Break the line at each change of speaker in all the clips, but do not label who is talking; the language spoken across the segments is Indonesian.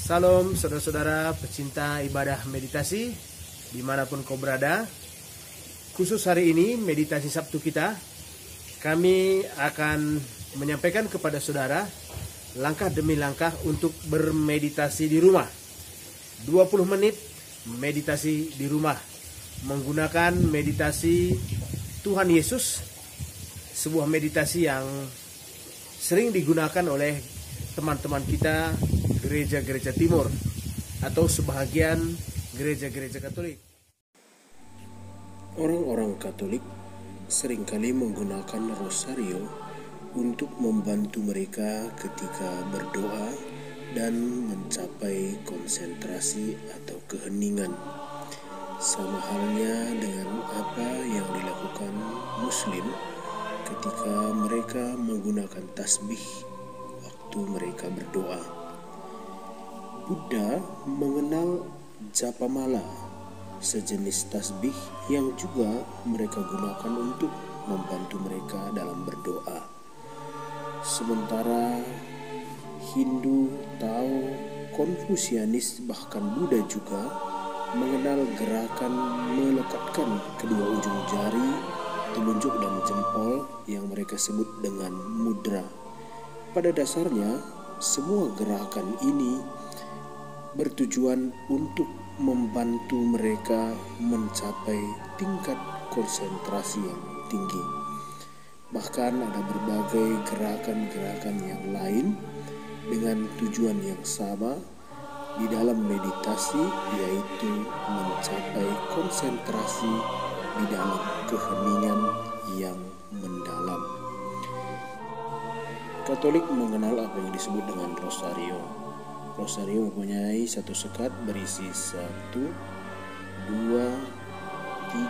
Salam saudara-saudara pecinta ibadah meditasi dimanapun kau berada. Khusus hari ini meditasi Sabtu kita, kami akan menyampaikan kepada saudara langkah demi langkah untuk bermeditasi di rumah. 20 menit meditasi di rumah menggunakan meditasi Tuhan Yesus, sebuah meditasi yang sering digunakan oleh teman-teman kita gereja-gereja timur atau sebahagian gereja-gereja Katolik.
Orang-orang Katolik seringkali menggunakan rosario untuk membantu mereka ketika berdoa dan mencapai konsentrasi atau keheningan. Sama halnya dengan apa yang dilakukan Muslim ketika mereka menggunakan tasbih waktu mereka berdoa. Buddha mengenal japamala, sejenis tasbih yang juga mereka gunakan untuk membantu mereka dalam berdoa. Sementara Hindu, Tao, Konfusianis, bahkan Buddha juga mengenal gerakan melekatkan kedua ujung jari, telunjuk dan jempol yang mereka sebut dengan mudra. Pada dasarnya, semua gerakan ini bertujuan untuk membantu mereka mencapai tingkat konsentrasi yang tinggi. Bahkan ada berbagai gerakan-gerakan yang lain dengan tujuan yang sama di dalam meditasi, yaitu mencapai konsentrasi di dalam keheningan yang mendalam. Katolik mengenal apa yang disebut dengan rosario. Rosario mempunyai satu sekat berisi 1, 2,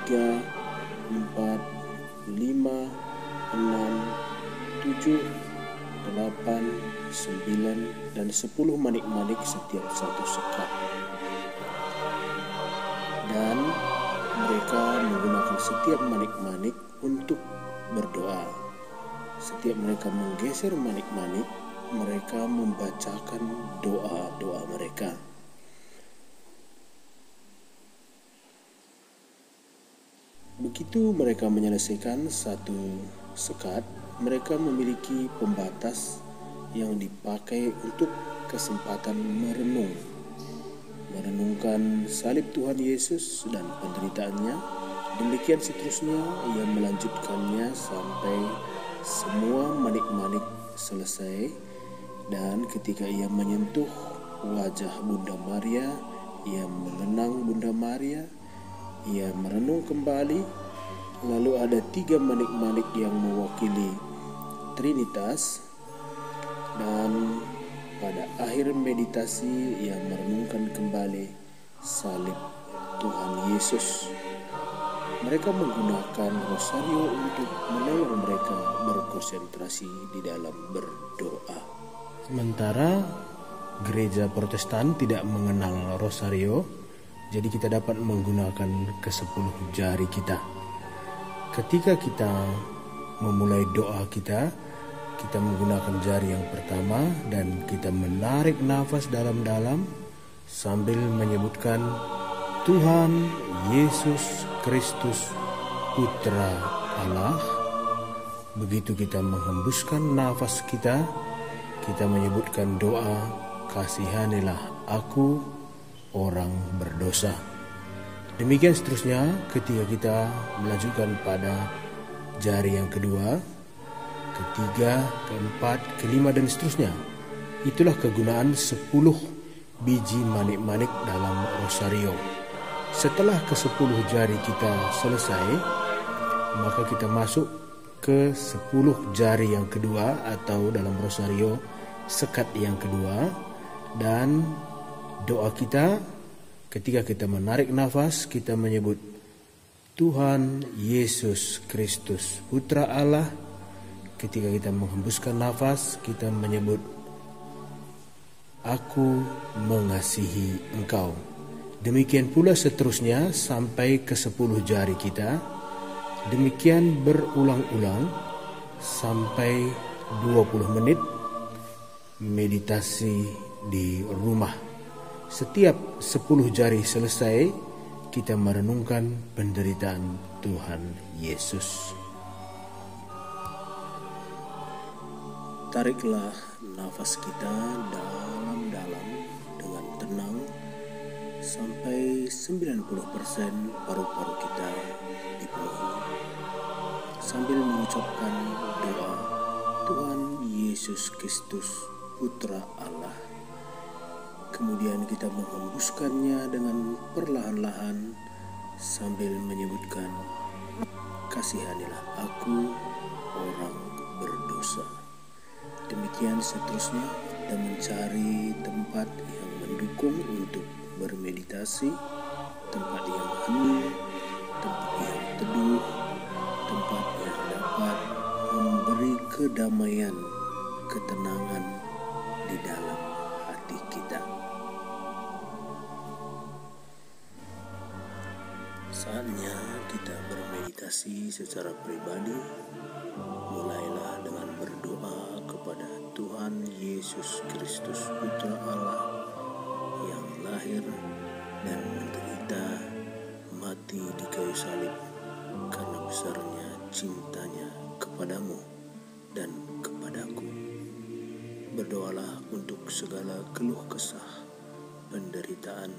3, 4, 5, 6, 7, 8, 9, dan 10 manik-manik setiap satu sekat. Dan mereka menggunakan setiap manik-manik untuk berdoa. Setiap mereka menggeser manik-manik, mereka membacakan doa-doa mereka. Begitu mereka menyelesaikan satu sekat, mereka memiliki pembatas yang dipakai untuk kesempatan merenungkan salib Tuhan Yesus dan penderitaannya. Demikian seterusnya, ia melanjutkannya sampai semua manik-manik selesai. Dan ketika ia menyentuh wajah Bunda Maria, ia mengenang Bunda Maria, ia merenung kembali. Lalu ada 3 manik-manik yang mewakili Trinitas. Dan pada akhir meditasi ia merenungkan kembali salib Tuhan Yesus. Mereka menggunakan rosario untuk menolong mereka berkonsentrasi di dalam berdoa.
Sementara gereja Protestan tidak mengenal rosario, jadi kita dapat menggunakan ke-10 jari kita. Ketika kita memulai doa kita menggunakan jari yang pertama dan kita menarik nafas dalam-dalam sambil menyebutkan Tuhan Yesus Kristus Putra Allah. Begitu kita menghembuskan nafas kita menyebutkan doa, kasihanilah aku orang berdosa. Demikian seterusnya ketika kita melanjutkan pada jari yang kedua, ketiga, keempat, kelima, dan seterusnya. Itulah kegunaan 10 biji manik-manik dalam rosario. Setelah ke-10 jari kita selesai, maka kita masuk ke 10 jari yang kedua atau dalam rosario sekat yang kedua. Dan doa kita ketika kita menarik nafas, kita menyebut Tuhan Yesus Kristus Putra Allah. Ketika kita menghembuskan nafas, kita menyebut Aku mengasihi engkau. Demikian pula seterusnya sampai ke 10 jari kita. Demikian berulang-ulang sampai 20 menit meditasi di rumah. Setiap 10 jari selesai, kita merenungkan penderitaan Tuhan Yesus.
Tariklah nafas kita dalam-dalam dengan tenang sampai 90% paru-paru kita dipenuhi. Sambil mengucapkan doa, Tuhan Yesus Kristus, Putra Allah. Kemudian kita menghembuskannya dengan perlahan-lahan sambil menyebutkan, kasihanilah aku, orang berdosa. Demikian seterusnya, dan mencari tempat yang mendukung untuk bermeditasi, tempat yang hening, tempat yang teduh, tempat yang dapat memberi kedamaian, ketenangan di dalam hati kita. Saatnya kita bermeditasi secara pribadi. Mulailah dengan berdoa kepada Tuhan Yesus Kristus, Putra Allah, yang lahir dan menderita mati di kayu salib karena besarnya cintanya kepadamu dan kepadaku. Berdoalah untuk segala keluh kesah, penderitaan,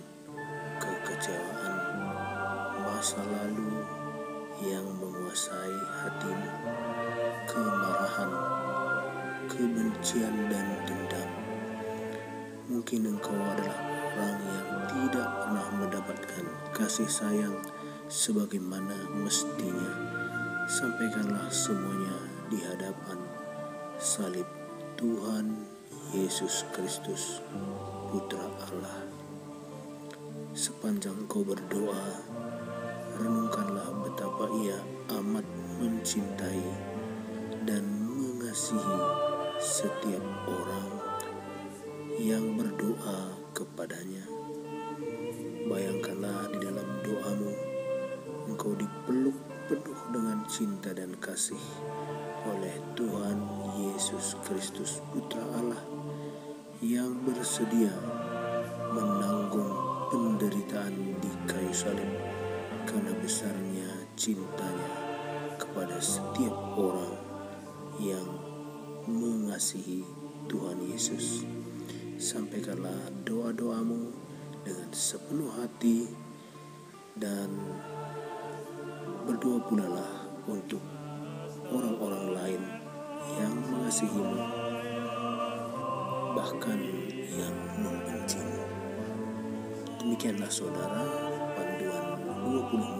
kekecewaan, masa lalu yang menguasai hatimu, kemarahan, kebencian dan dendam. Mungkin engkau adalah orang yang tidak pernah mendapatkan kasih sayang sebagaimana mestinya. Sampaikanlah semuanya di hadapan salib Tuhan Yesus Kristus, Putra Allah. Sepanjang engkau berdoa, renungkanlah betapa Ia amat mencintai dan mengasihi setiap orang yang berdoa kepadanya. Bayangkanlah di dalam doamu, engkau dipeluk penuh dengan cinta dan kasih oleh Tuhan Yesus Kristus, Putra Allah, yang bersedia menanggung penderitaan di kayu salib karena besarnya cintanya kepada setiap orang yang mengasihi Tuhan Yesus. Sampaikanlah doa-doamu dengan sepenuh hati dan berdoa pula lah untuk orang-orang lain yang mengasihimu, bahkan yang membencimu. Demikianlah saudara, panduan 20